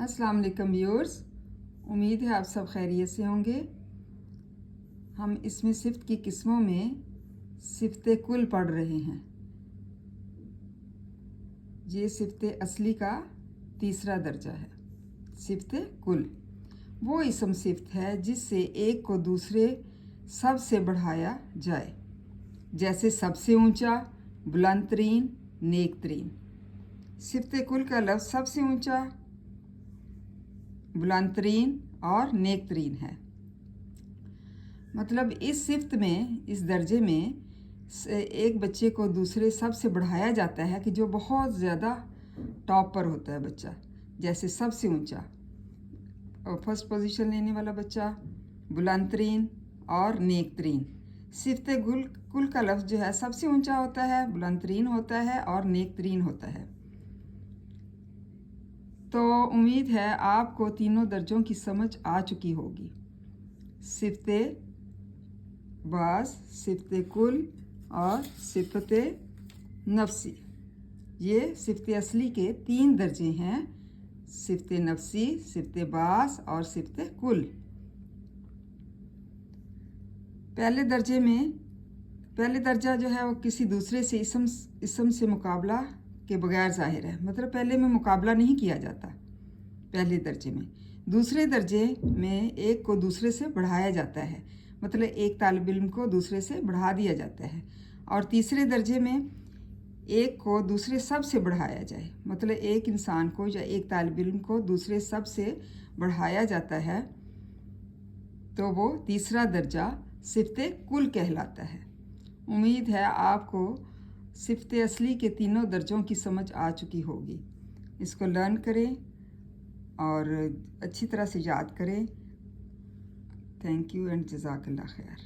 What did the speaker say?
अस्सलाम वालेकुम व्यूअर्स, उम्मीद है आप सब खैरियत से होंगे। हम इसमें सिफ्त की किस्मों में सिफ्त कुल पढ़ रहे हैं। ये सिफ्त असली का तीसरा दर्जा है। सिफ्त कुल वो इसम सिफ्त है जिससे एक को दूसरे सब से बढ़ाया जाए, जैसे सबसे ऊंचा, बुलंद तरीन, नेक तरीन। सिफ्त कुल का लफ्ज़ सबसे ऊंचा, बुलंद तरीन और नेक तरीन है। मतलब इस सिफ्त में, इस दर्जे में एक बच्चे को दूसरे सबसे बढ़ाया जाता है कि जो बहुत ज़्यादा टॉप पर होता है बच्चा, जैसे सबसे ऊंचा और फर्स्ट पोजीशन लेने वाला बच्चा, बुलंद तरीन और नेक तरीन। सिफ्त कुल का लफ्ज़ जो है सबसे ऊंचा होता है, बुलंद तरीन होता है और नेक तरीन होता है। तो उम्मीद है आपको तीनों दर्जों की समझ आ चुकी होगी। सिफ्त बास, सिफ्त कुल और सिफ्त नफ्सी। ये सिफ्त असली के 3 दर्जे हैं: सिफ्त नफ्सी, सिफ्त बास और सिफ्त कुल। पहले दर्जा जो है वो किसी दूसरे से इसम से मुकाबला के बगैर ज़ाहिर है। मतलब पहले में मुकाबला नहीं किया जाता पहले दर्जे में। दूसरे दर्जे में एक को दूसरे से बढ़ाया जाता है, मतलब एक तालिब इल्म को दूसरे से बढ़ा दिया जाता है। और तीसरे दर्जे में एक को दूसरे सब से बढ़ाया जाए, मतलब एक इंसान को या एक तालिब इल्म को दूसरे सब से बढ़ाया जाता है, तो वो तीसरा दर्जा सिफ्त कुल कहलाता है। उम्मीद है आपको सिफ्त असली के तीनों दर्जों की समझ आ चुकी होगी। इसको लर्न करें और अच्छी तरह से याद करें। थैंक यू एंड जज़ाकल्लाह खैर।